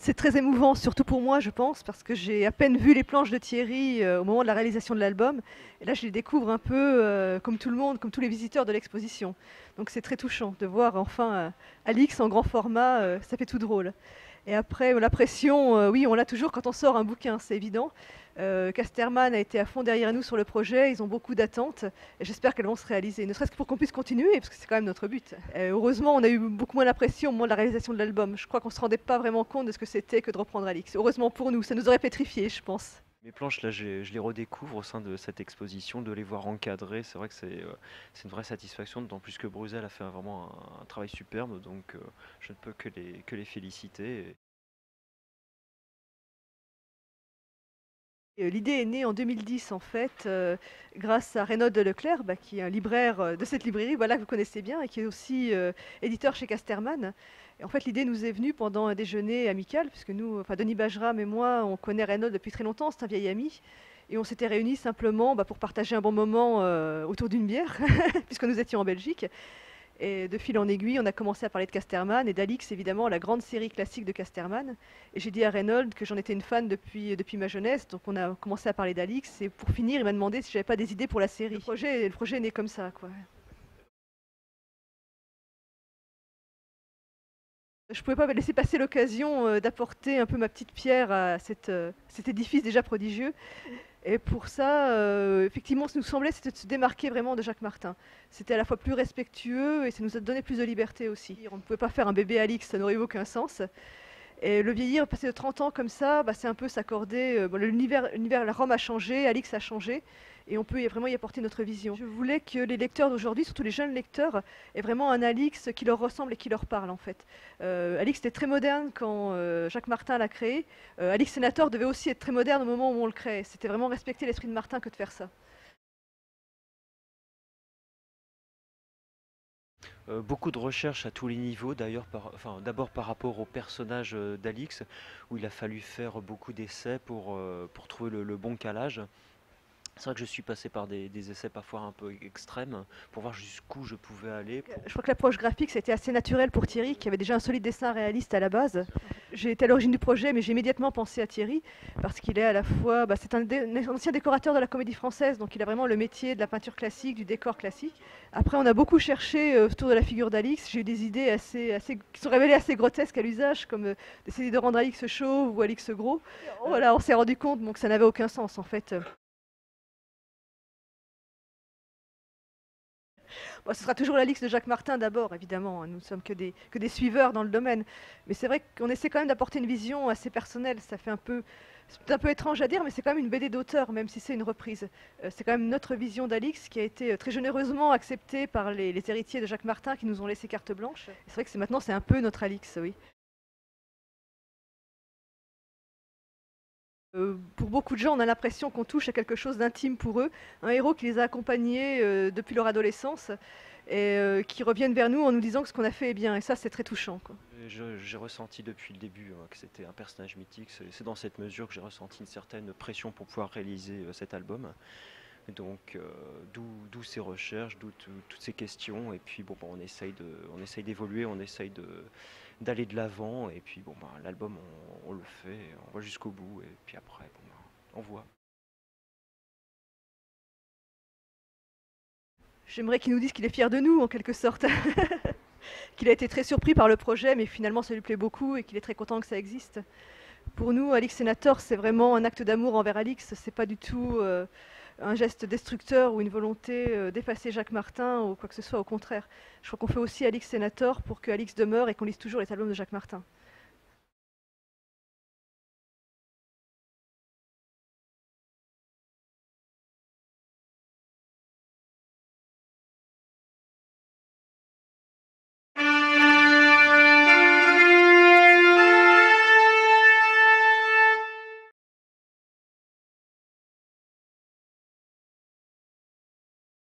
C'est très émouvant, surtout pour moi, je pense, parce que j'ai à peine vu les planches de Thierry au moment de la réalisation de l'album. Et là, je les découvre un peu comme tout le monde, comme tous les visiteurs de l'exposition. Donc c'est très touchant de voir enfin Alix en grand format, ça fait tout drôle. Et après, la pression, oui, on l'a toujours quand on sort un bouquin, c'est évident. Casterman a été à fond derrière nous sur le projet, ils ont beaucoup d'attentes, et j'espère qu'elles vont se réaliser, ne serait-ce que pour qu'on puisse continuer, parce que c'est quand même notre but. Heureusement, on a eu beaucoup moins la pression au moment de la réalisation de l'album. Je crois qu'on ne se rendait pas vraiment compte de ce que c'était que de reprendre Alix. Heureusement pour nous, ça nous aurait pétrifiés, je pense. Mes planches, là, je les redécouvre au sein de cette exposition, de les voir encadrées. C'est vrai que c'est une vraie satisfaction, d'autant plus que Bruxelles a fait vraiment un travail superbe, donc je ne peux que les féliciter. L'idée est née en 2010 en fait, grâce à Renaud Leclerc, qui est un libraire de cette librairie, voilà, que vous connaissez bien, et qui est aussi éditeur chez Casterman. Et en fait, l'idée nous est venue pendant un déjeuner amical, puisque nous, enfin Denis Bajram et moi, on connaît Renaud depuis très longtemps, c'est un vieil ami. Et on s'était réunis simplement pour partager un bon moment autour d'une bière, puisque nous étions en Belgique. Et de fil en aiguille, on a commencé à parler de Casterman et d'Alix, évidemment, la grande série classique de Casterman. Et j'ai dit à Reynolds que j'en étais une fan depuis ma jeunesse, donc on a commencé à parler d'Alix. Et pour finir, il m'a demandé si j'avais pas des idées pour la série. Le projet est né comme ça, quoi. Je ne pouvais pas laisser passer l'occasion d'apporter un peu ma petite pierre à cet édifice déjà prodigieux. Et pour ça, effectivement, ce qui nous semblait, c'était de se démarquer vraiment de Jacques Martin. C'était à la fois plus respectueux et ça nous a donné plus de liberté aussi. On ne pouvait pas faire un bébé Alix, ça n'aurait eu aucun sens. Et le vieillir, passer de 30 ans comme ça, c'est un peu s'accorder. L'univers, la Rome a changé, Alix a changé, et on peut vraiment y apporter notre vision. Je voulais que les lecteurs d'aujourd'hui, surtout les jeunes lecteurs, aient vraiment un Alix qui leur ressemble et qui leur parle en fait. Alix était très moderne quand Jacques Martin l'a créé. Alix Sénator devait aussi être très moderne au moment où on le crée. C'était vraiment respecter l'esprit de Martin que de faire ça. Beaucoup de recherches à tous les niveaux, d'ailleurs, enfin, d'abord par rapport au personnage d'Alix, où il a fallu faire beaucoup d'essais pour trouver le bon calage. C'est vrai que je suis passé par des essais parfois un peu extrêmes pour voir jusqu'où je pouvais aller. Je crois que l'approche graphique, c'était assez naturel pour Thierry, qui avait déjà un solide dessin réaliste à la base. J'ai été à l'origine du projet, mais j'ai immédiatement pensé à Thierry, parce qu'il est à la fois, c'est un ancien décorateur de la Comédie Française, donc il a vraiment le métier de la peinture classique, du décor classique. Après, on a beaucoup cherché autour de la figure d'Alix. J'ai eu des idées qui sont révélées assez grotesques à l'usage, comme d'essayer de rendre Alix chauve ou Alix gros. Voilà, on s'est rendu compte que ça n'avait aucun sens en fait. Bon, ce sera toujours la liste de Jacques Martin d'abord, évidemment. Nous ne sommes que des suiveurs dans le domaine. Mais c'est vrai qu'on essaie quand même d'apporter une vision assez personnelle. C'est un peu étrange à dire, mais c'est quand même une BD d'auteur, même si c'est une reprise. C'est quand même notre vision d'Alix qui a été très généreusement acceptée par les héritiers de Jacques Martin qui nous ont laissé carte blanche. C'est vrai que maintenant c'est un peu notre Alix, oui. Pour beaucoup de gens, on a l'impression qu'on touche à quelque chose d'intime pour eux, un héros qui les a accompagnés depuis leur adolescence et qui reviennent vers nous en nous disant que ce qu'on a fait est bien. Et ça, c'est très touchant, quoi. J'ai ressenti depuis le début que c'était un personnage mythique. C'est dans cette mesure que j'ai ressenti une certaine pression pour pouvoir réaliser cet album. Donc, d'où ces recherches, toutes ces questions. Et puis, on on essaye d'évoluer, on essaye d'aller de l'avant. Et puis, l'album, on le fait, on va jusqu'au bout. Et puis après, on voit. J'aimerais qu'il nous dise qu'il est fier de nous, en quelque sorte. Qu'il a été très surpris par le projet, mais finalement ça lui plaît beaucoup et qu'il est très content que ça existe. Pour nous, Alix Sénator, c'est vraiment un acte d'amour envers Alix. C'est pas du tout un geste destructeur ou une volonté d'effacer Jacques Martin ou quoi que ce soit. Au contraire, je crois qu'on fait aussi Alix Sénator pour que Alix demeure et qu'on lise toujours les albums de Jacques Martin.